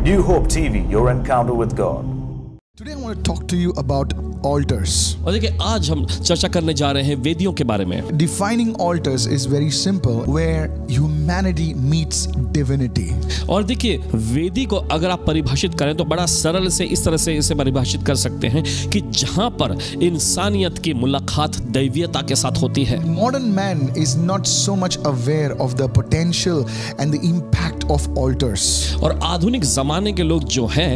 New Hope TV, your encounter with God. Today I want to talk to you about altars. और देखिए आज हम चर्चा करने जा रहे हैं वेदियों के बारे में। Defining altars is very simple, where humanity meets divinity. और देखिए वेदी को अगर आप परिभाषित करें तो बड़ा सरल से इस तरह से इसे परिभाषित कर सकते हैं कि जहां पर इंसानियत की मुलाकात दैवीयता के साथ होती है। Modern man is not so much aware of the potential and the impact of altars. और आधुनिक जमाने के लोग जो हैं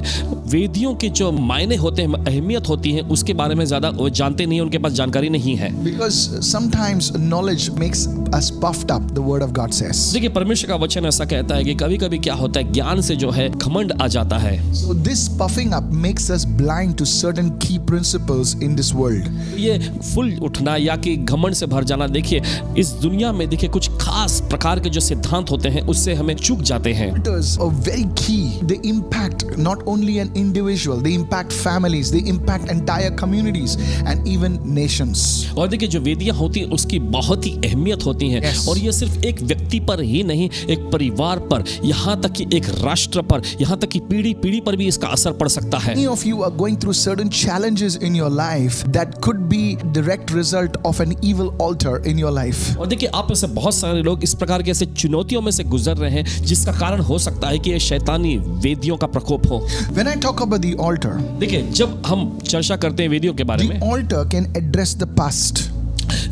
वेदियों के जो मायने होते हैं, अहमियत होती है, उसके बारे में ज्यादा जानते नहीं, उनके पास जानकारी नहीं है। Because sometimes knowledge makes us puffed up, the word of God says. देखिए परमेश्वर का वचन ऐसा कहता है कि कभी-कभी क्या होता है, ज्ञान से जो है घमंड आ जाता है। So this puffing up makes us blind to certain key principles in this world. ये फुल उठना या कि घमंड से भर जाना, देखिए इस दुनिया में देखिए कुछ खास प्रकार के जो सिद्धांत होते हैं उससे हमें चूक जाते हैं। Altars are very key. They impact not only an individual, they impact families, they impact entire communities and even nations. और देखिए जो वेदियां होती हैं उसकी बहुत ही अहमियत होती हैं। Yes. और ये सिर्फ एक व्यक्ति पर ही नहीं, एक परिवार पर, यहाँ तक कि एक राष्ट्र पर, यहाँ तक कि पीढ़ी पर भी इसका असर पड़ सकता है। Many of you are going through certain challenges in your life that could be direct result of an evil altar in your life. और देखिए आप में से बहुत सारे लोग इस प्रकार के ऐसे चुनौतियों में से गुजर रहे हैं जिसका कारण हो सकता है कि ये शैतानी वेदियों का प्रकोप हो। When I talk about the altar, देखिए जब हम चर्चा करते हैं वेदियों के बारे the में, altar can address the past.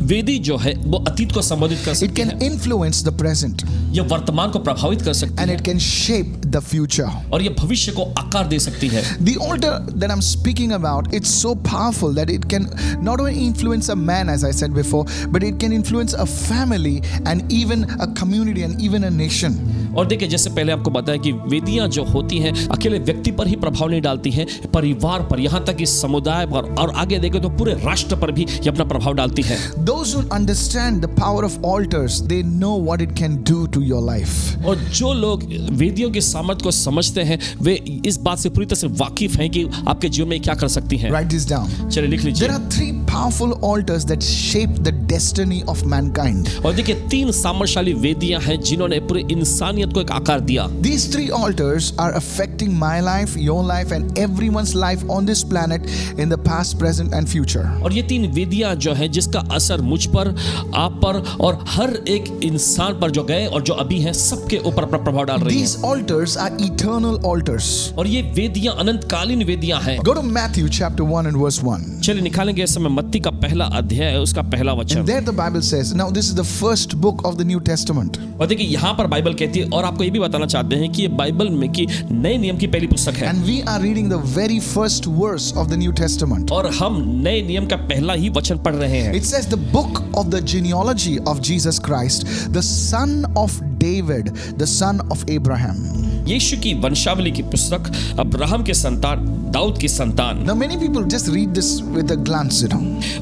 वेदी जो है वो अतीत को संबोधित कर It सकती can है, influence the present ये वर्तमान को प्रभावित कर सकती and है it can shape the future. और ये भविष्य को आकार दे सकती है। The altar that I'm speaking about, it's so powerful that it can not only influence a man, as I said before, but it can influence a family and even a community and even a nation. और देखिए जैसे पहले आपको बताया कि वेदियां जो होती हैं अकेले व्यक्ति पर ही प्रभाव नहीं डालती हैं, परिवार पर, यहाँ तक कि समुदाय पर, और आगे देखें तो पूरे राष्ट्र पर भी ये अपना प्रभाव डालती है। Those who understand the power of altars, they know what it can do to your life. और जो लोग वेदियों की सामर्थ्य को समझते हैं वे इस बात से पूरी तरह से वाकिफ हैं कि आपके जीवन में क्या कर सकती हैं। Write this down. चलिए लिख लीजिए। There are 3 powerful altars that shape the destiny of mankind. और देखिए 3 सामर्थ्यशाली वेदियां हैं जिन्होंने पूरे इंसानियत को एक आकार दिया। These 3 altars are affecting my life, your life, and everyone's life on this planet in the past, present, and future. और ये 3 वेदियां जो है जिसका असर मुझ पर, आप पर और हर एक इंसान पर जो गए और जो अभी हैं सबके ऊपर अपना प्रभाव डाल रही These हैं। altars are eternal altars. और ये वेदियां अनंतकालीन वेदियां हैं। Go to Matthew chapter 1 and verse 1. चलिए निकालेंगे इस समय मत्ती का पहला अध्याय है, उसका पहला And वचन। there the Bible says, now this is the first book of the New Testament. और देखिए यहाँ पर बाइबल कहती है, और आपको ये भी बताना चाहते हैं कि ये बाइबल में की नए नियम की पहली पुस्तक है। And we are reading the very first verse of the New Testament. और हम नए नियम का पहला ही वचन पढ़ रहे हैं। It says the book of the genealogy of Jesus Christ, the son of David, the son of Abraham. यीशु की वंशावली की पुस्तक, अब्राहम के संतान, दाऊद की संतान। Now many people just read this with a glance,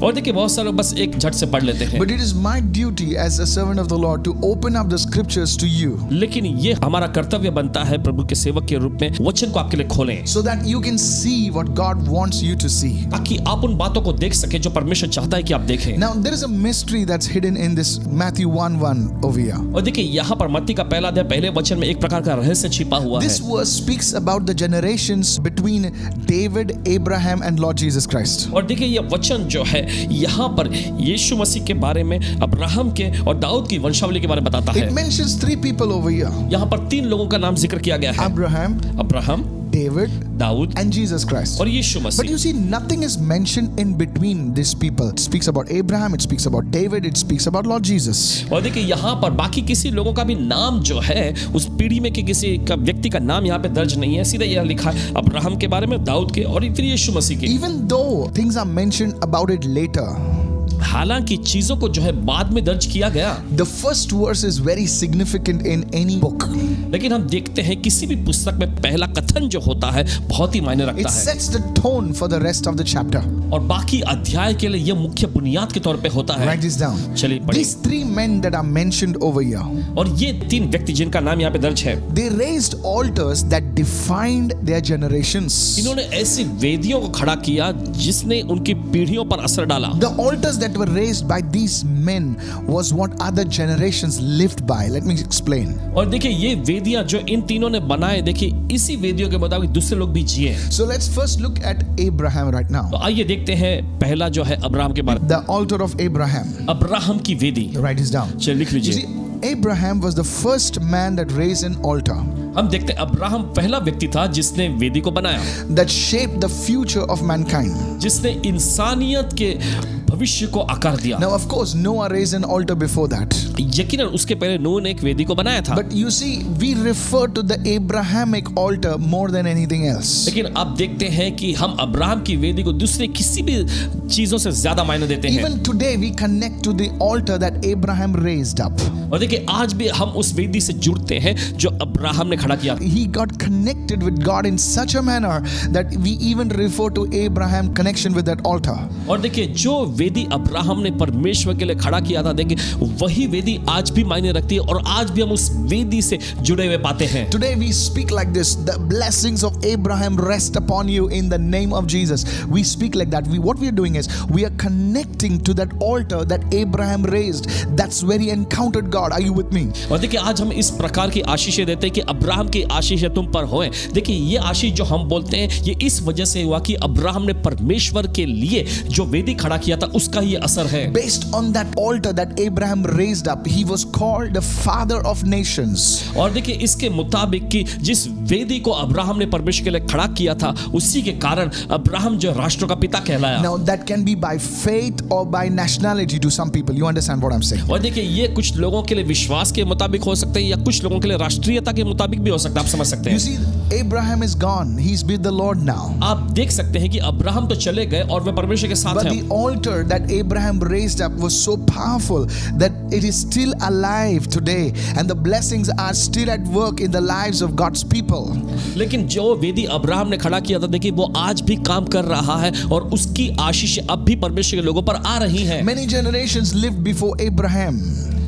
और देखिए बहुत सारे लोग बस एक झट से पढ़ लेते हैं। But it is my duty as a servant of the Lord to open up the scriptures to you, लेकिन ये हमारा कर्तव्य बनता है प्रभु के सेवक के रूप में वचन को आपके लिए खोलें, so that you can see what God wants you to see. ताकि आप उन बातों को देख सके जो परमेश्वर चाहता है कि आप देखें। Now there is a mystery that's hidden in this Matthew 1:1 over here. और देखिए यहाँ पर मत्ती का पहला अध्याय पहले वचन में एक प्रकार का रहस्य छिपा हुआ है। This verse speaks about the generations between David, Abraham, and Lord Jesus Christ. और देखिए ये वचन जो है यहाँ पर यीशु मसीह के बारे में, अब्राहम के और दाऊद की वंशावली के बारे में बताता है। It mentions 3 people over here: यहाँ पर 3 लोगों का नाम जिक्र किया गया है, Abraham, अब्राहम, David, दाऊद and Jesus Christ. और यीशु But Masih. you see, nothing is mentioned in between these people. It speaks about Abraham, it speaks about David, it speaks about Lord Jesus. और देखिए यहाँ पर बाकी किसी लोगों का भी नाम जो है उस पीढ़ी में के किसी का व्यक्ति का नाम यहाँ पे दर्ज नहीं है, सीधा यह लिखा है अब्राहम के बारे में, दाऊद के और फिर यीशु मसीह के। Even though things are mentioned about it later, हालांकि चीजों को जो है बाद में दर्ज किया गया, the first verse is very significant in any book. लेकिन हम देखते हैं किसी भी पुस्तक में पहला कथन जो होता है बहुत ही मायने It रखता है sets the tone for the rest of the chapter. और बाकी अध्याय के लिए यह मुख्य बुनियाद के तौर पे होता है। Write this down. चलिए पढ़ें। These 3 men that are mentioned over here, और ये 3 व्यक्ति जिनका नाम यहाँ पे दर्ज है, they raised altars that defined their generations. इन्होंने ऐसी वेदियों को खड़ा किया जिसने उनकी पीढ़ियों पर असर डाला। The altars that that were raised by these men was what other generations lived by. Let me explain. और देखिए ये वेदियां जो इन तीनों ने बनाए, देखिए इसी वेदियों के मुताबिक दूसरे लोग भी जिए। So let's first look at Abraham right now. तो आइए देखते हैं पहला जो है अब्राहम के बारे में। The altar of Abraham. Abraham की वेदी, Write this down. चलिए लिख You लीजिए। see, Abraham was the first man that raised an altar हम देखते हैं अब्राहम पहला व्यक्ति था जिसने वेदी को बनाया, that shaped the future of mankind. जिसने इंसानियत के भविष्य को आकार दिया। Now, of course, Noah raised an altar before that. यकीनन उसके पहले नूह ने एक वेदी को बनाया था। But you see, we refer to the Abrahamic altar more than anything else. लेकिन आप देखते हैं कि हम अब्राहम की वेदी को दूसरे किसी भी चीजों से ज्यादा मायने देते हैं। Even today, we connect to the altar that Abraham raised up. और देखिए आज भी हम उस वेदी से जुड़ते हैं जो अब्राहम ने खड़ा किया। He got connected with God in such a manner that we even refer to Abraham connection with that altar. और देखिए जो वेदी अब्राहम ने परमेश्वर के लिए खड़ा किया था, देखिए वही वेदी आज भी मायने रखती है और आज भी हम उस वेदी से जुड़े हुए पाते हैं। Today we speak like this: the blessings of Abraham rest upon you in the name of Jesus. We speak like that. What we are doing is we are connecting to that altar that Abraham raised. That's where he encountered God. Are you with me? और देखिए आज हम इस प्रकार की आशीषें देते हैं कि अब्राहम की आशीषें तुम पर होए। देखिए ये आशीष जो हम बोलते हैं ये इस वजह से हुआ कि अब्राहम ने परमेश्वर के लिए जो वेदी खड़ा किया था उसका ये असर है। Based on that altar that Abraham raised up, he was called the father of nations. और देखिए इसके मुताबिक कि जिस वेदी को अब्राहम ने परमेश्वर के लिए खड़ा किया था उसी के कारण अब्राहम जो राष्ट्रों का पिता कहलाया। Now that can be by faith or by nationality to some people. You understand what I'm saying? और देखिए ये कुछ लोगों के लिए विश्वास के मुताबिक हो सकता है या कुछ लोगों के लिए राष्ट्रीयता के मुताबिक भी हो सकता है। आप समझ सकते You हैं। see, Abraham is gone. He's with the Lord now. आप देख सकते हैं कि अब्राहम तो चले गए और वे परमेश्वर के साथ But हैं। the altar that Abraham raised up was so powerful that it is still alive today, and the blessings are still at work in the lives of God's people. लेकिन जो वेदी अब्राहम ने खड़ा किया था, देखिए वो आज भी काम कर रहा है और उसकी आशीष अब भी परमेश्वर के लोगों पर आ रही है। Many generations lived before Abraham,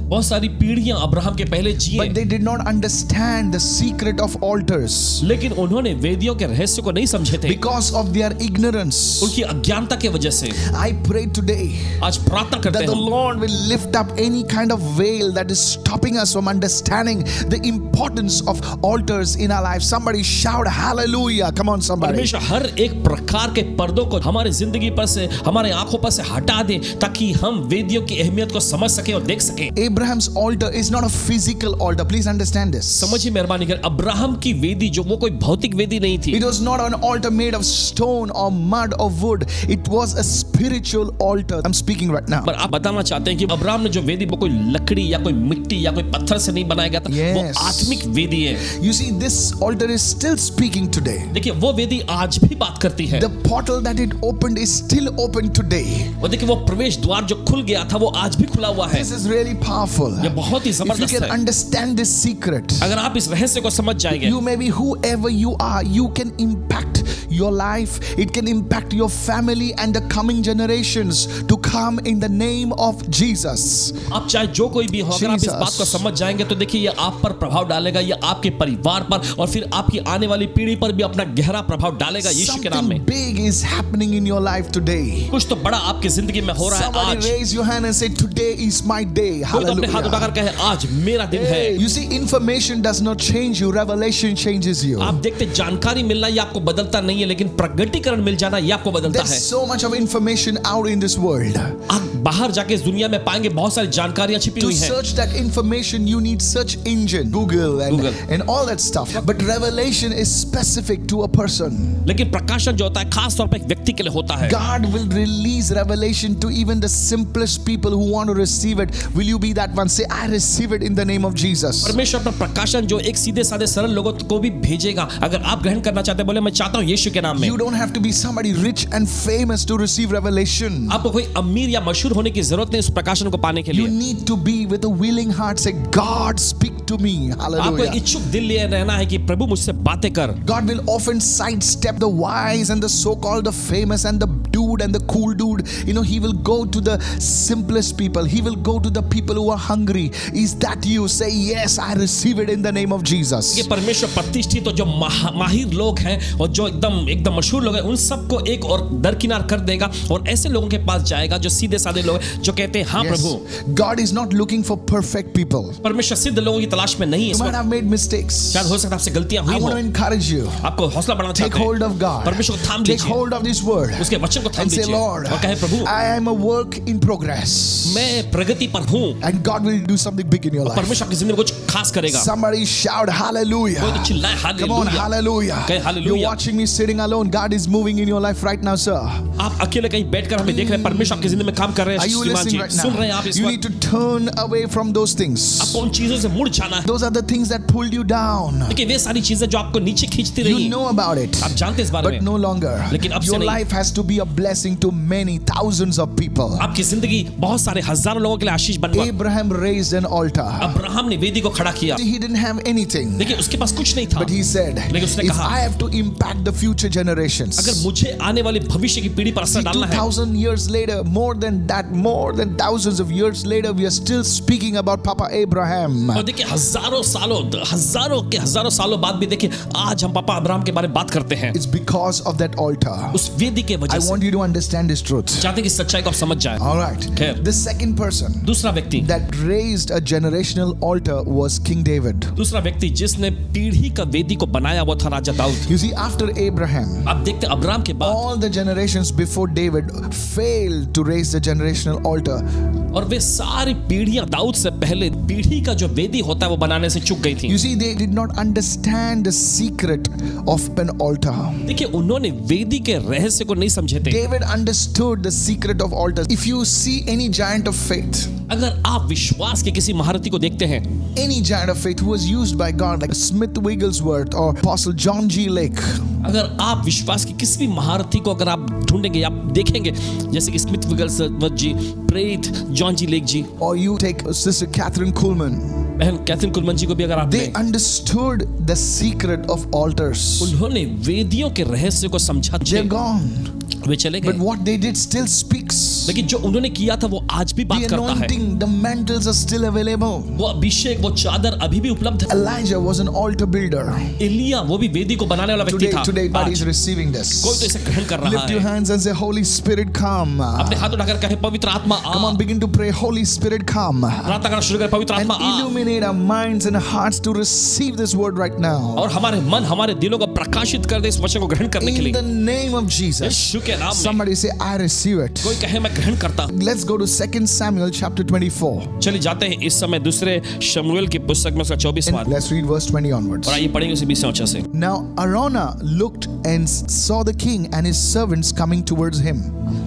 बहुत सारी पीढ़ियां अब्राहम के पहले जिए, but they did not understand the secret of altars लेकिन उन्होंने वेदियों के रहस्य को नहीं समझे थे because of their ignorance. उनकी अज्ञानता की वजह से। I pray today आज प्रार्थना करते that the हैं Lord will lift up any kind of veil that is stopping us from understanding the importance of altars in our life. Somebody shout hallelujah. Come on, somebody. परमेश्वर हर एक प्रकार के पर्दों को हमारी जिंदगी पर से, हमारे आंखों पर से हटा दे ताकि हम वेदियों की अहमियत को समझ सके और देख सके। Abraham's altar is not a physical altar. Please understand this. समझिए मेहरबानी कर, अब्राहम की वेदी जो वो कोई भौतिक वेदी नहीं थी। It was not an altar made of stone or mud or wood. It was a spiritual altar. I'm speaking right now. पर आप बताना चाहते हैं कि अब्राहम ने जो वेदी वो कोई लकड़ी या कोई मिट्टी या कोई पत्थर से नहीं बनाया गया था। Yes. वो आत्मिक वेदी है। You see, this altar is still speaking today. देखिए वो वेदी आज भी बात करती है। The portal that it opened is still open today. और देखिए वो प्रवेश द्वार जो खुल गया था वो आज भी खुला हुआ है। This is really powerful. ये बहुत ही If you जबरदस्त can है। understand this secret, अगर आप इस रहस्य को समझ जाएंगे, you may be whoever you are, you can impact your life, it can impact your family and the coming generations to come in the name of Jesus. आप चाहे जो कोई भी हो, अगर आप इस Jesus. बात को समझ जाएंगे तो देखिए ये आप पर प्रभाव डालेगा, ये आपके परिवार पर और फिर आपकी आने वाली पीढ़ी पर भी अपना गहरा प्रभाव डालेगा यीशु के नाम Something में। big is happening in your life today. कुछ तो बड़ा आपकी जिंदगी में हो रहा है Somebody आज। raise your hand and say, today is my day. कोई तो अपने हाथ Hallelujah. उठाकर कहे आज मेरा दिन है। You see, information does not change you, revelation changes you. आप देखते जानकारी मिलना ये आपको बदलता नहीं है, लेकिन प्रगटीकरण मिल जाना ये आपको बदलता There's है। so much of information out in this world. आप बाहर जाके इस दुनिया में पाएंगे बहुत सारी जानकारियां छिपी To हुई हैं। search that information, you need search engine, Google and all that stuff. But revelation is specific to a person. लेकिन प्रकाशन जो होता है खास तौर पर एक व्यक्ति के लिए होता है। God will release revelation to even the simplest people who want to receive it. Will you be that one? Say, I receive it in the name of Jesus. परमेश्वर अपना प्रकाशन जो एक सीधे साधे सरल लोगों को भी भेजेगा। अगर आप ग्रहण करना चाहते हैं, बोले मैं चाहता हूं यीशु के नाम में। You don't have to be somebody rich and famous to receive revelation. आपको कोई अमीर या मशहूर होने की जरूरत नहीं उस प्रकाशन को पाने के You लिए। need to be with a willing heart. Say, God, speak to me. आपको Hallelujah. इच्छुक दिल लिए रहना है कि प्रभु मुझसे बातें कर। God will often sidestep the wise and the so-called the famous and the dude rude and the cool dude. You know, he will go to the simplest people. He will go to the people who are hungry. Is that you? Say yes, I receive it in the name of Jesus. कि परमेश्वर प्रतिष्ठित तो जो माहिर लोग हैं और जो एकदम मशहूर लोग हैं उन सबको एक और दरकिनार कर देगा और ऐसे लोगों के पास जाएगा जो सीधे साधे लोग हैं जो कहते हैं हाँ प्रभु. God is not looking for perfect people. परमेश्वर सिद्ध लोगों की तलाश में नहीं है. You might have made mistakes. शायद हो सकता है आपसे गलतियां हुई I हो. want to encourage you. आपको हौसला बढ़ाना चाहते हैं. Take hold of God. परमेश्वर को थाम Take लीजिए. hold of this word. उसके वचन को थाम And say, लीजिए. Lord, और कहे प्रभु, I am a work in progress. मैं प्रगति पर हूँ. And God will do something big in your life. परमेश्वर आपकी जिंदगी में कुछ खास करेगा. Somebody shout hallelujah. कोई तो चिल्लाए Come on, हालेलुया. hallelujah. कहे hallelujah. You're watching me sitting alone. God is moving in your life right now, sir. आप अकेले कहीं बैठकर हमें देख रहे हैं. परमेश्वर आपकी जिंदगी में काम कर रहे हैं. Are you श्रीमान listening जी, right सुन रहे हैं now? आप इस You वक्त. need to turn away from those things. आपको उन चीजों से मुड़ जाना है. Those are the things that pulled you down. देखिए वे सारी चीजें जो आपको नीचे खींचती रही. You know about it. आप जानते इस बारे But में. no longer. लेकिन अब से Your नहीं. life has to be a blessing to many thousands of people. आपकी जिंदगी बहुत सारे हजारों लोगों के लिए आशीष बनवा. Abraham raised an altar. Abraham ने वेदी को खड़ा किया. He didn't have anything. देखिए उसके पास कुछ नहीं था. But he said, लेकिन उसने if कहा, I have to impact the future generations. अगर मुझे आने वाली भविष्य की पीढ़ी पर असर डालना है. 2000 years later, more than thousands of years later, we are still speaking about Papa Abraham. और देखिए हजारों सालों बाद भी देखिए आज हम पापा अब्राहम के बारे में बात करते हैं. It's because of that altar. उस वेदी के I वजह से. want you to understand this truth. चाहते हैं कि सच्चाई को आप समझ जाएं. All right. खैर. The second person दूसरा व्यक्ति. that raised a generational altar was King David. दूसरा व्यक्ति जिसने पीढ़ी का वेदी को बनाया वो था राजा Dawood. You see, after Abraham, आप देखते हैं अब्राहम के बाद all the generations before David failed to raise the generational altar. और वे सारी पीढ़ियां दाऊद से पहले पीढ़ी का जो वेदी होता है वो बनाने से चूक गई थी. You see, they did not understand the secret of an altar. देखिए उन्होंने वेदी के रहस्य को नहीं समझे थे. David understood the secret of altars. If you see any giant of faith, अगर आप विश्वास के किसी महारथी को देखते हैं, any giant of faith who was used by God, like Smith Wigglesworth or Apostle John G. Lake, अगर आप विश्वास के किसी भी महारथी को अगर आप ढूंढेंगे आप देखेंगे जैसे कि स्मिथ विगलसवर्थ जी, प्रेरित John G Lake ji, or you take Sister Catherine Kuhlman, बहन कैथरीन कुलमन जी को भी अगर आप they understood the secret of altars. उन्होंने वेदियों के रहस्य को समझा. They're gone. वे चले But गए. what they did still speaks. लेकिन जो उन्होंने किया था वो आज भी बात The करता है. anointing, the mantles are still available. वो अभिषेक, वो चादर अभी भी उपलब्ध है. Elijah was an altar builder. Elia वो भी वेदी को बनाने वाला व्यक्ति था. Today, God is आज receiving this. कोई तो इसे ग्रहण कर रहा Lift your है. hands and say, Holy Spirit, come. अपने हाथ उठाकर कहे पवित्र आत्मा आ. Come on, begin to pray. Holy Spirit, come. प्रार्थना करना शुरू करें पवित्र And आत्मा आ. illuminate our minds and hearts to receive this word right now. और हमारे मन हमारे दिलों को प्रकाशित कर दे इस वचन को ग्रहण करने के In लिए. the name of Jesus. यीशु के नाम में. Somebody say, I receive it. कोई कहे मैं ग्रहण करता. Let's go to 2 Samuel chapter 24. चलिए जाते हैं इस समय दूसरे शमूएल की पुस्तक में उसका 24वां. And let's read verse 20 onwards. और आइए पढ़ेंगे उसे 20 वचन से. Now Araunah looked and saw the king and his servants coming towards him.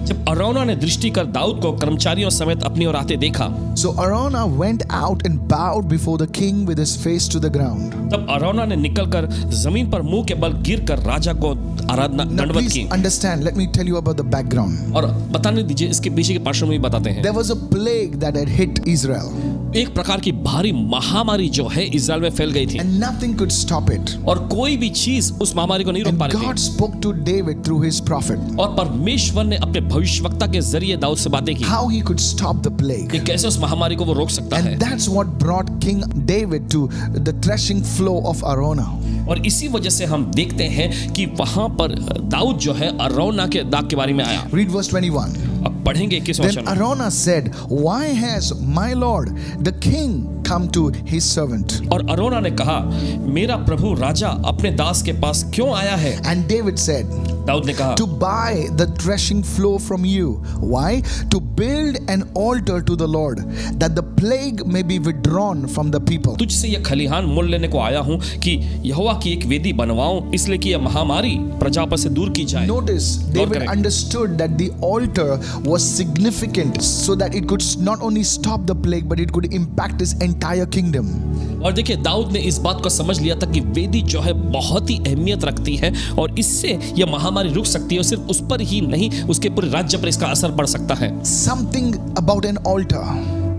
जब अरौना ने दृष्टि कर दाऊद को कर्मचारियों समेत अपनी ओर आते देखा, So Araunah went out and bowed before the king with his face to the ground. तब अरौना ने निकलकर जमीन पर मुंह के बल गिरकर राजा को आराधना Now दंडवत please की. understand, let me tell you about the background. और बताने दीजिए इसके पीछे की पार्श्वभूमि बताते हैं. There was a plague that had hit Israel एक प्रकार की भारी महामारी जो है इजराइल में फैल गई थी and nothing could stop it. और कोई भी चीज उस महामारी को नहीं रोक And पा रही God थी. spoke to David through his prophet और परमेश्वर ने अपने भविष्यवक्ता के जरिए दाऊद से बातें की how he could stop the कि plague. कैसे उस महामारी को वो रोक सकता है. And that's what brought King David to the threshing floor of Araunah. और इसी वजह से हम देखते हैं कि वहां पर दाऊद जो है अरौना के दाग के बारे में आया. Read verse 21. अब पढ़ेंगे 21 Then वचन. Araunah said, Why has my lord the king come to his servant? और अरौना ने कहा मेरा प्रभु राजा अपने दास के पास क्यों आया है. And David said, दाऊद ने कहा To buy the threshing floor from you. Why? To build an altar to the Lord, that the plague may be withdrawn from the people. तुझसे यह खलिहान मोल लेने को आया हूं कि यहोवा की एक वेदी बनवाऊं इसलिए कि यह महामारी प्रजा पर से दूर की जाए. Notice, David correct. understood that the altar was significant so that it could not only stop the plague, but it could impact his entire kingdom. और देखिए दाऊद ने इस बात को समझ लिया था कि वेदी जो है बहुत ही अहमियत रखती है और इससे यह महामारी रुक सकती है और सिर्फ उस पर ही नहीं उसके पूरे राज्य पर इसका असर पड़ सकता है. Something about an altar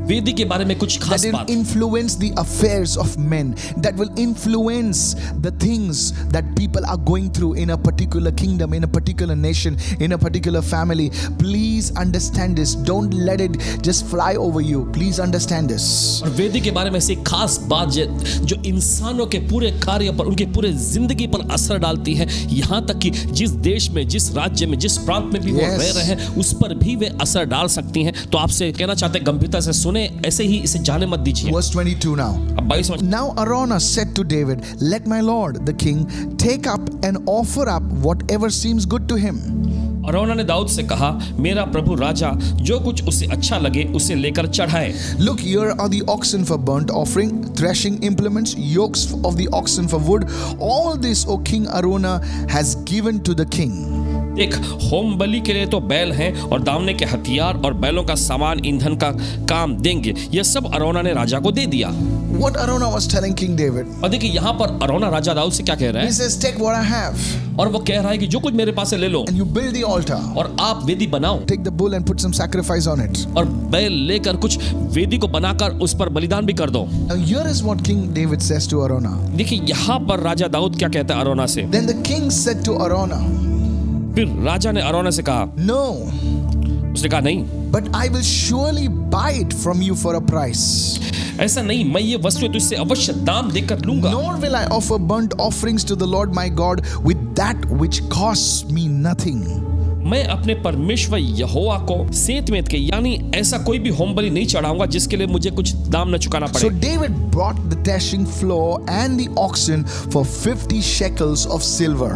वेदी के बारे में कुछ that खास will बात, influence the affairs of men, that will influence the things that people are going through in a particular kingdom, in a particular nation, in a particular family. Please understand this. Don't let it just fly over you. Please understand this. और वेदी के बारे में से एक खास बात जो इंसानों के पूरे कार्य पर, उनके पूरे जिंदगी पर असर डालती है, यहाँ तक कि जिस देश में, जिस राज्य में, जिस प्रांत में भी वो Yes. रह रहे हैं, उस पर भी वे असर डाल सकती हैं। तो आपसे कहना चाहते हैं, गंभीरता से सुने, ऐसे ही इसे जाने मत दीजिए। Verse 22 now. अब 22वां, Now Araunah said to David, Let my lord the king take up and offer up whatever seems good to him. अरौना ने दाऊद से कहा, मेरा प्रभु राजा जो कुछ उसे अच्छा लगे उसे लेकर चढ़ाए। Look, here are the oxen for burnt offering, threshing implements, yokes of the oxen for wood. All this, O King Araunah, has given to the king. देख, होम बलि के लिए तो बैल हैं और दावने के हथियार और बैलों का सामान, ईंधन का काम देंगे। यह सब अरौना ने राजा को दे दिया। What Araunah was telling King David? और देखिए यहाँ पर अरौना राजा दाऊद से क्या कह रहा He है, says, Take what I have, और वो कह रहा है कि जो कुछ मेरे पास है ले लो and you build the altar. और आप वेदी बनाओ, Take the bull and put some sacrifice on it. और बैल लेकर कुछ वेदी को बनाकर उस पर बलिदान भी कर दो। Now here is what King David says to Araunah. देखिए यहाँ पर राजा दाऊद क्या कहता है अरौना से। Then the king said to Araunah, फिर राजा ने अरौना से कहा, No, उसने कहा नहीं, but I will surely buy it from you for a price. ऐसा नहीं, मैं ये वस्तु तुझसे अवश्य दाम देकर लूंगा। Nor will I offer burnt offerings to the Lord my God with that which costs me nothing. मैं अपने परमेश्वर यहोवा को सेंत के, यानी ऐसा कोई भी होम बलि नहीं चढ़ाऊंगा जिसके लिए मुझे कुछ दाम न चुकाना So पड़े। David brought the threshing floor and the oxen for 50 shekels of silver.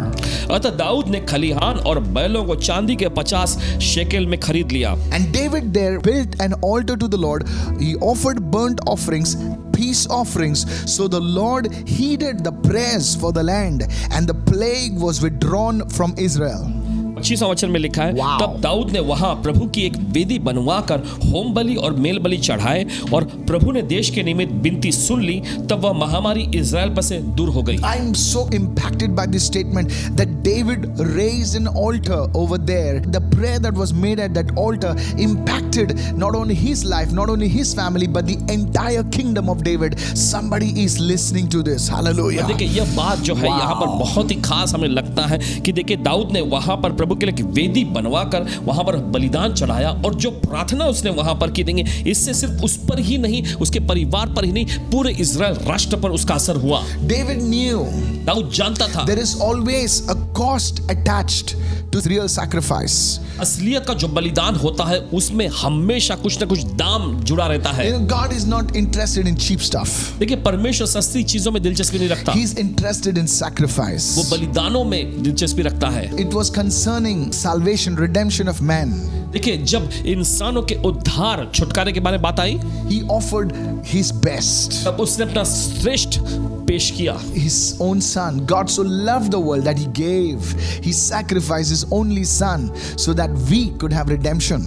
अतः दाऊद ने खलिहान और बैलों को चांदी के 50 शेकेल में खरीद लिया। And David there built an altar to the Lord. He offered burnt offerings, peace offerings. So the Lord heeded the prayers for the land, and the plague was withdrawn from Israel. 25वां वचन में लिखा है, Wow. तब दाऊद ने वहां प्रभु की एक वेदी बनवाकर होम बलि और मेल बलि चढ़ाए, और प्रभु ने देश के निमित्त विनती सुन ली, तब वह महामारी इजराइल पर से दूर हो गई। I'm so impacted by this statement that David raised an altar over there. The prayer that was made at that altar impacted not only his life, not only his family, but the entire kingdom of David. Somebody is listening to this. Hallelujah. देखिए यह बात जो है Wow. यहाँ पर बहुत ही खास हमें लगता है कि देखिए दाऊद ने वहां पर प्रभु के लिए वेदी बनवाकर वहां पर बलिदान चढ़ाया, और जो प्रार्थना उसने वहां पर की, देंगे इससे सिर्फ उस पर ही नहीं, उसके परिवार पर ही नहीं, पूरे इजराइल राष्ट्र पर उसका असर हुआ। David knew दाऊद जानता था there is always a cost attached to real sacrifice. असलियत का जो बलिदान होता है उसमें हमेशा कुछ ना कुछ दाम जुड़ा रहता है। You know, God is not interested in cheap stuff. देखिए परमेश्वर सस्ती चीजों में दिलचस्पी नहीं रखता, He's interested in sacrifice. वो बलिदानों में दिलचस्पी रखता है। It was concerning salvation, redemption of man. देखिए जब इंसानों के उद्धार, छुटकारे के बारे में बात आई, He offered his best, तब उसने अपना श्रेष्ठ पेश किया। his own son. God so loved the world that he gave his sacrifice, his only son, so that we could have redemption.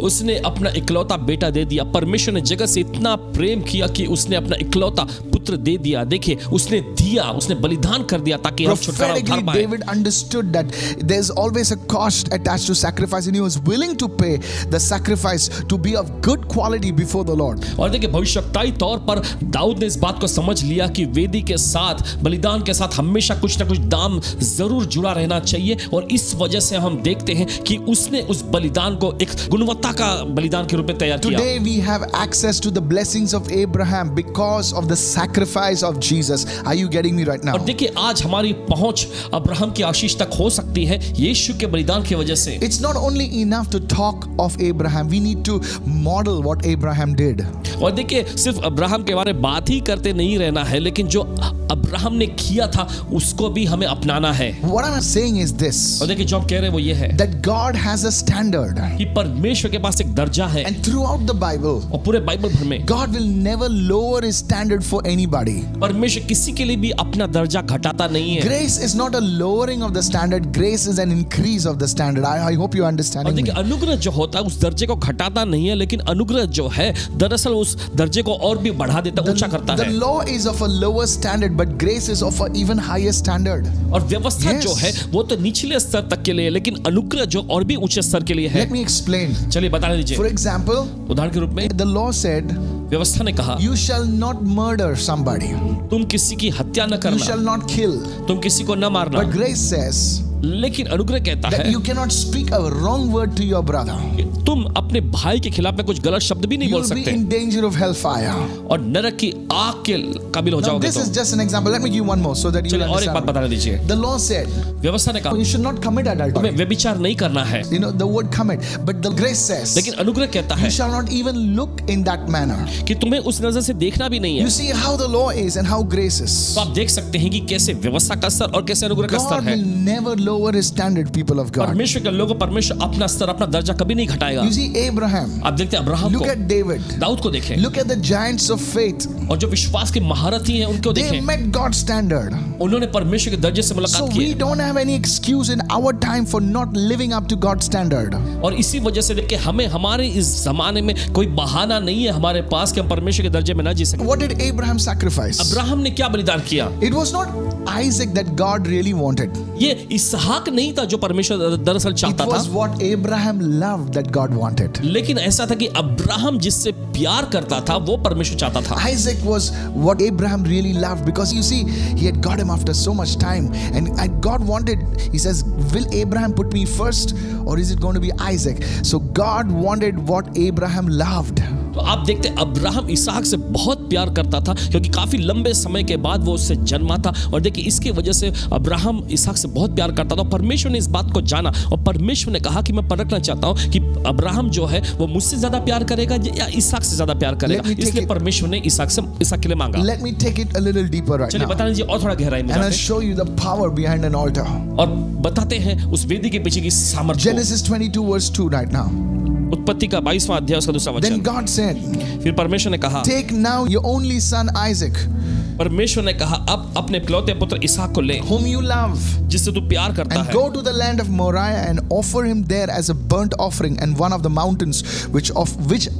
उसने अपना इकलौता बेटा दे दिया। परमेश्वर ने जगत से इतना प्रेम किया कि उसने अपना इकलौता पुत्र दे दिया। देखिए उसने दिया, उसने बलिदान कर दिया ताकि हम छुटकारा उठा Prophetically, पाए। David understood that there's always a cost attached to sacrifice, and he was willing to pay the sacrifice to be of good quality before the Lord. और देखिए भविष्यवक्ताई तौर पर दाऊद ने इस बात को समझ लिया कि वेदी के साथ, बलिदान के साथ हमेशा कुछ ना कुछ दाम जरूर जुड़ा रहना चाहिए, और इस वजह से हम देखते हैं कि उसने उस बलिदान को एक गुणवत्ता का बलिदान के रूप में तैयार किया। Today we have access to the blessings of Abraham because of the sacrifice of Jesus. Are you getting me right now? और देखिए आज हमारी पहुंच अब्राहम की आशीष तक हो सकती है यीशु के बलिदान की वजह से। It's not only enough to talk of Abraham, we need to model what Abraham did. और देखिए सिर्फ अब्राहम के बारे में बात ही करते नहीं रहना है, लेकिन जो अब्राहम ने किया था उसको भी हमें अपनाना है। What I'm saying is this, और देखिए जो हम कह रहे हैं वो ये है that God has a standard, कि परमेश्वर के पास एक दर्जा है, and throughout the Bible, और पूरे बाइबल भर में God will never lower his standard for anybody. परमेश्वर किसी के लिए भी अपना दर्जा घटाता नहीं है। Grace is not a lowering of the standard, grace is an increase of the standard. I hope you और understand me. देखिए अनुग्रह जो होता है उस दर्जे को घटाता नहीं है, लेकिन अनुग्रह जो है दरअसल उस दर्जे को और भी बढ़ा देता, ऊंचा करता The है। law is of a lower standard, but grace is of an even higher standard. और व्यवस्था Yes. जो है वो तो निचले स्तर तक के लिए है, लेकिन अनुग्रह जो और भी ऊंचे स्तर के लिए है। Let me explain. चलिए बताने दीजिए। For example, उदाहरण के रूप में the law said, व्यवस्था ने कहा you shall not murder somebody. तुम किसी की हत्या न You करना, shall not kill. तुम किसी को न मारना। But grace says लेकिन अनुग्रह कहता that है you cannot speak a wrong word to your brother. कि तुम अपने भाई के खिलाफ में कुछ गलत शब्द भी नहीं You बोल will be सकते in danger of hellfire. और नरक की आग के काबिल हो Now जाओगे। this तो is just an example. Let me give you one more so that you चलिए will और एक बात understand. बताने दीजिए। The law said व्यवस्था ने कहा you should not commit तुम्हें adultery. व्यभिचार नहीं करना है, You know the word commit, but the grace says लेकिन अनुग्रह कहता है you shall not even look in that manner. कि तुम्हें उस नजर से देखना भी नहीं है। You see how the law is and how grace is. तो आप देख सकते हैं कि कैसे व्यवस्था का स्तर और कैसे अनुग्रह का स्तर God है। will never lower his standard, people of God. परमेश्वर के लोगों, परमेश्वर अपना स्तर, अपना दर्जा कभी नहीं घटाएगा। You see Abraham. आप देखते हैं अब्राहम Look को, at David. दाऊद को देखें, Look at the giants of faith. और जो विश्वास के महारथी हैं उनको They देखें, met God's standard. उन्होंने परमेश्वर के दर्जे से So मुलाकात की we है। don't have any excuse in our time for not living up to God's standard. और इसी वजह से देखिए हमें हमारे इस जमाने में कोई बहाना नहीं है हमारे पास कि हम परमेश्वर के दर्जे में ना जी सकें। What did Abraham sacrifice? Abraham ने क्या बलिदान किया? It was not Isaac that God really wanted. ये इसहाक नहीं था जो परमेश्वर दरअसल It चाहता was था, what Abraham loved that God wanted. लेकिन ऐसा था कि अब्राहम जिससे प्यार करता था वो परमेश्वर चाहता था। Isaac was what Abraham really loved because you see, he had got him after so much time. And God wanted, he says, will Abraham put me first or is it going to be Isaac? So God wanted what Abraham loved. तो आप देखते हैं Abraham इसहाक से बहुत प्यार करता था क्योंकि काफी लंबे समय के बाद वो उससे जन्मा था, और देखिए इसकी वजह से अब्राहम इसहाक से बहुत प्यार करता था। परमेश्वर ने इस बात को जाना और परमेश्वर ने कहा कि मैं परखना चाहता हूं कि अब्राहम जो है वो मुझसे ज्यादा प्यार करेगा या इसहाक से ज्यादा प्यार करेगा, Let me take इसलिए it- परमेश्वर ने इसहाक के लिए मांगा। Let me take it a little deeper right चलिए now. बता दीजिए और थोड़ा गहराई में And I'll जाते show you the power behind an altar. हैं और बताते हैं उस वेदी के पीछे की सामर्थ्य को। Genesis 22 verse 2 right now. उत्पत्ति का 22वां अध्याय उसका दूसरा Then वचन। God said, फिर परमेश्वर ने कहा, take now your only son Isaac, परमेश्वर ने कहा अब अपने इकलौते पुत्र इसहाक को ले whom you love, जिससे तू प्यार करता and है, go to the land of Moriah and offer him there as a burnt offering and one of the mountains which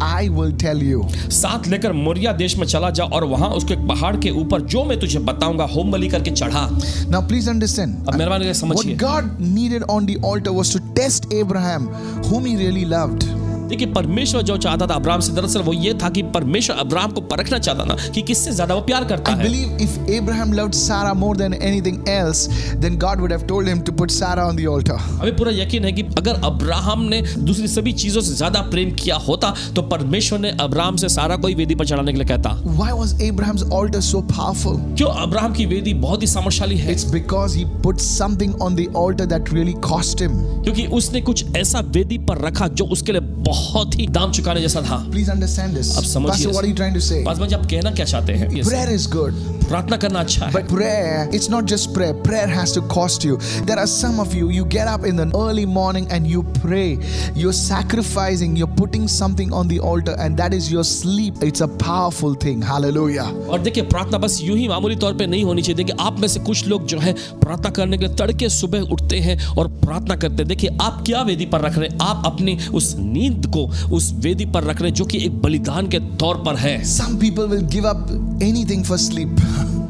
I will tell you. साथ लेकर मोरिया देश में चला जा और वहां उसको एक पहाड़ के ऊपर जो मैं तुझे बताऊंगा होम बलि करके चढ़ा। Now please understand, अब मेहरबानी करके समझिए, what God needed on the altar was to test Abraham, whom he really loved. देखिए परमेश्वर जो चाहता था अब्राहम से, दरअसल वो ये था कि परमेश्वर अब्राहम को परखना चाहता था कि किससे ज्यादा वो प्यार करता I है। believe if Abraham loved Sarah more than anything else, then God would have told him to put Sarah on the altar. हमें पूरा यकीन है कि अगर अब्राहम ने दूसरी सभी चीजों से ज्यादा प्रेम किया होता तो परमेश्वर ने अब्राहम से सारा को ही वेदी पर चढ़ाने के लिए कहता। Why was Abraham's altar so powerful? क्यों अब्राहम की वेदी बहुत ही सामर्थ्यशाली है? It's because he put something on the altar that really cost him. क्योंकि उसने कुछ ऐसा वेदी पर रखा जो उसके लिए बहुत ही दाम चुकाने जैसा था। Please understand this. अब समझिए Pastor, what are you trying to say? बात आप कहना क्या चाहते हैं? Prayer is good. प्रार्थना करना अच्छा है, But prayer, it's not just prayer. Prayer has to cost you. There are some of you get up in the early morning and you pray. You're sacrificing, you're putting something on the altar, and that is your sleep. It's a powerful thing. Hallelujah. और देखिए प्रार्थना बस यूं ही मामूली तौर पे नहीं होनी चाहिए। देखिए आप में से कुछ लोग जो है प्रार्थना करने के लिए तड़के सुबह उठते हैं और प्रार्थना करते हैं। देखिए आप क्या वेदी पर रख रहे हैं? आप अपनी उस नींद को उस वेदी पर रख रहे हैं जो कि एक बलिदान के तौर पर है। Some people will give up anything for sleep.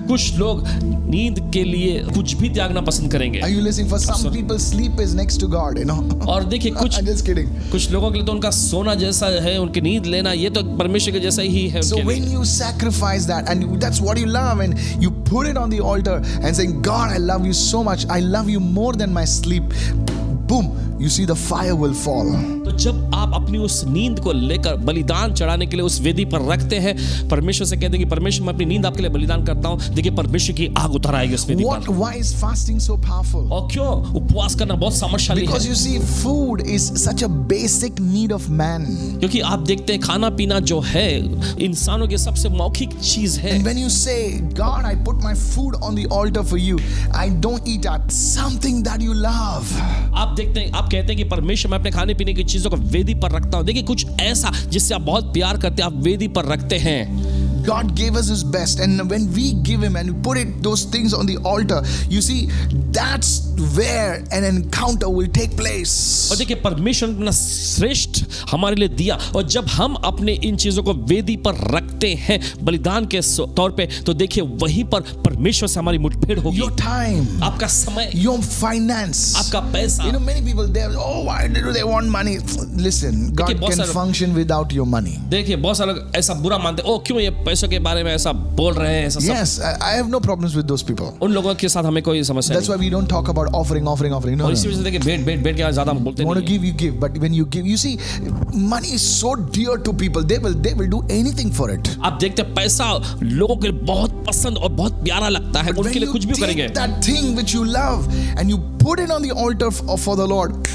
कुछ लोग नींद के लिए कुछ भी त्यागना पसंद करेंगे। Are you listening? For some people, sleep is next to God, you know. और देखिए I'm just kidding. कुछ लोगों के लिए तो उनका सोना जैसा है, उनकी नींद लेना ये तो परमेश्वर के जैसा ही है So उनके लिए। when you sacrifice that and that's what you love and you put it on the altar and saying, God, I love you so much. I love you more than my sleep. Boom, you see the fire will fall. तो जब आप अपनी उस नींद को लेकर बलिदान चढ़ाने के लिए उस वेदी पर रखते हैं, परमेश्वर से कहते हैं कि परमेश्वर मैं अपनी नींद आपके लिए बलिदान करता हूं, देखिए परमेश्वर की आग उतर आएगी उस वेदी पर। Why is fasting so powerful? और क्यों उपवास करना बहुत सामर्थ्यशाली है? Because you see, food is such a basic need of man. क्योंकि आप देखते हैं खाना पीना जो है इंसानों की सबसे मौखिक चीज है। And when you say, God, I put my food on the altar for you, I don't eat that, something that you love. आप देखते हैं, आप कहते हैं कि परमेश्वर मैं अपने खाने पीने की चीजों को वेदी पर रखता हूं। देखिए कुछ ऐसा जिससे आप बहुत प्यार करते हैं आप वेदी पर रखते हैं। God gave us His best, and when we give Him and we put those things on the altar, you see, that's where an encounter will take place. और देखिए परमेश्वर ने अपना श्रेष्ठ हमारे लिए दिया, और जब हम अपने इन चीजों को वेदी पर रखते हैं बलिदान के तौर पे, तो देखिए वहीं पर परमेश्वर से हमारी मुठभेड़ होगी। Your time, आपका समय, your finance, आपका पैसा। You know, many people they oh, why do they want money? Listen, God can function without your money. देखिए बहुत सारे लोग ऐसा बुरा मानते हैं, ओ क्यों ये पैसों के बारे में ऐसा बोल रहे हैं, ऐसा सब। Yes, I have no problems with those people. उन लोगों के साथ हमें कोई समस्या नहीं। That's why we don't talk about offering. No, और इसी वजह से देखिए भेंट के ज्यादा हम बोलते नहीं। Want to give, you give, but when you give, you see, money is so dear to people. They will do anything for it. आप देखते हैं पैसा लोगों के लिए बहुत पसंद और बहुत प्यारा लगता है, उनके लिए कुछ भी करेंगे। That thing which you love and you put it on the altar for the Lord,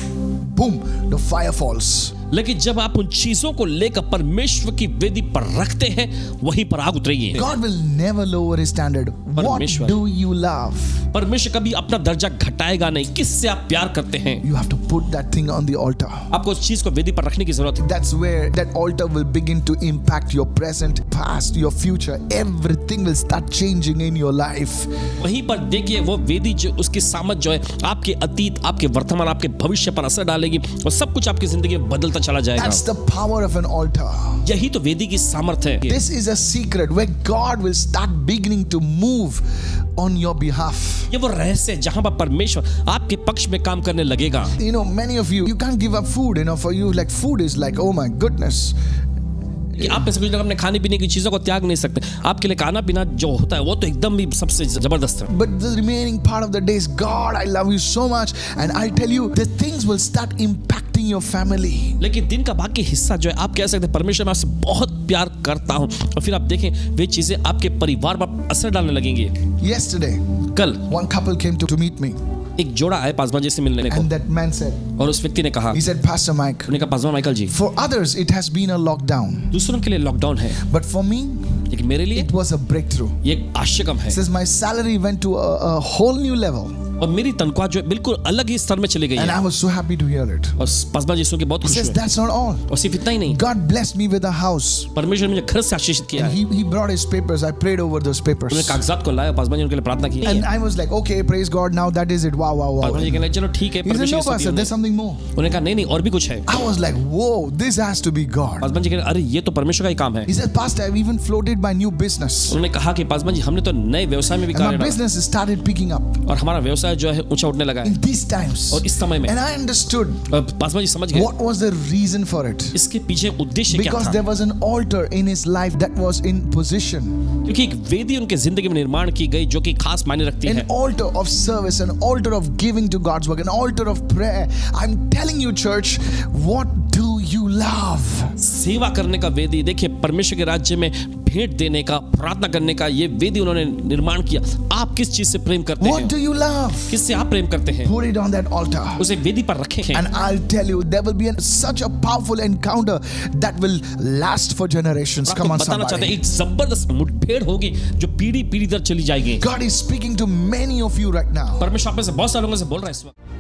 boom, the fire falls. लेकिन जब आप उन चीजों को लेकर परमेश्वर की वेदी पर रखते हैं, वहीं पर आग उतरेगी। God will never lower His standard. What do you love? परमेश्वर कभी अपना दर्जा घटाएगा नहीं। किससे आप प्यार करते हैं? You have to put that thing on the altar. आपको उस चीज को वेदी पर रखने की जरूरत है। That's where that altar will begin to impact your present, past, your future. Everything will start changing in your life. वहीं पर देखिए वो वेदी जो उसकी सामर्थ जो है आपके अतीत, आपके वर्तमान, आपके भविष्य पर असर डालेगी, और सब कुछ आपकी जिंदगी में बदलता चला जाएगा। That's the power of an altar. यही तो वेदी की सामर्थ है। This is a secret where God will start beginning to move on your behalf. ये वो रहस्य है जहां पर परमेश्वर आपके पक्ष में काम करने लगेगा। You know, many of you can't give up food. You know, for you, like food is like, oh my goodness. कि आप में से कुछ लोग अपने खाने पीने की चीजों को त्याग नहीं सकते। आपके लिए खाना पीना जो होता है वो तो एकदम भी सबसे जबरदस्त है। But the remaining part of the day is, God, I love you so much, and I'll tell you, the things will start impacting your family. लेकिन दिन का बाकी हिस्सा जो है आप कह सकते हैं परमेश्वर मैं आपसे बहुत प्यार करता हूँ, और फिर आप देखें वे चीजें आपके परिवार पर असर डालने लगेंगी। Yesterday, कल one couple came to meet me. एक जोड़ा आया पासवान जी से मिलने को, And that man said, और उस व्यक्ति ने कहा, he said, Pastor Mike, उन्होंने कहा पासवान Michael ji, for others it has been a lockdown, दूसरों के लिए लॉकडाउन है, but for me लेकिन मेरे लिए it was a breakthrough. ये एक आश्चर्यकम है। He says my salary went to a whole new level, और मेरी तनख्वाह जो है बिल्कुल अलग ही स्तर में चली गई and है। I was so happy to hear it. और पासवान जी सुन के बहुत He खुश says हुए। that's not all. और सिर्फ इतना ही नहीं, God blessed me with a house. परमेश्वर ने मुझे घर से आशीषित किया And है। he brought his papers. I prayed over those papers. उन्होंने कागजात को लाया, पासवान जी उनके लिए प्रार्थना की। And I was like, okay, praise God, now that is it. Wow, wow, wow. Paswan ji कहने लगे, चलो ठीक है, He said, परमेश्वर no, की स्तुति Pastor, हो। there's something more. उन्होंने कहा नहीं और भी कुछ है। I was like, whoa, this has to be God. Paswan ji कहने अरे ये तो परमेश्वर का ही काम है। He said, Pastor, I've even floated my new business. उन्होंने कहा कि पासवान जी हमने तो नए व्यवसाय में भी And my कार्य डाला, business started picking up और हमारा व्यवसाय जो है ऊंचा उठने लगा है। in these times. और इस समय में And I understood और पासवान जी समझ गए what was the reason for it. इसके पीछे उद्देश्य क्या Because था। there was an altar in his life that was in position. क्योंकि एक वेदी उनके जिंदगी में निर्माण की गई जो कि खास मायने रखती है। An altar of service, an altar of giving to God's work, an altar of prayer. I'm telling you, church, what do you love? सेवा करने का वेदी, देखिए परमेश्वर के राज्य में भेंट देने का, प्रार्थना करने का ये वेदी उन्होंने निर्माण किया। आप किस चीज से प्रेम करते What हैं? do you love? किससे आप प्रेम करते हैं? Put it on that altar. उसे वेदी पर रखें। And I'll tell you, there will be such a powerful encounter that will last for generations. आपको Come on, बताना चाहते हैं somebody. एक जबरदस्त मुठभेड़ होगी जो पीढ़ी पीढ़ी तक चली जाएगी। God is speaking to many of you right now. परमेश्वर आप में से बहुत सारे लोगों से बोल रहा है इस वक्त।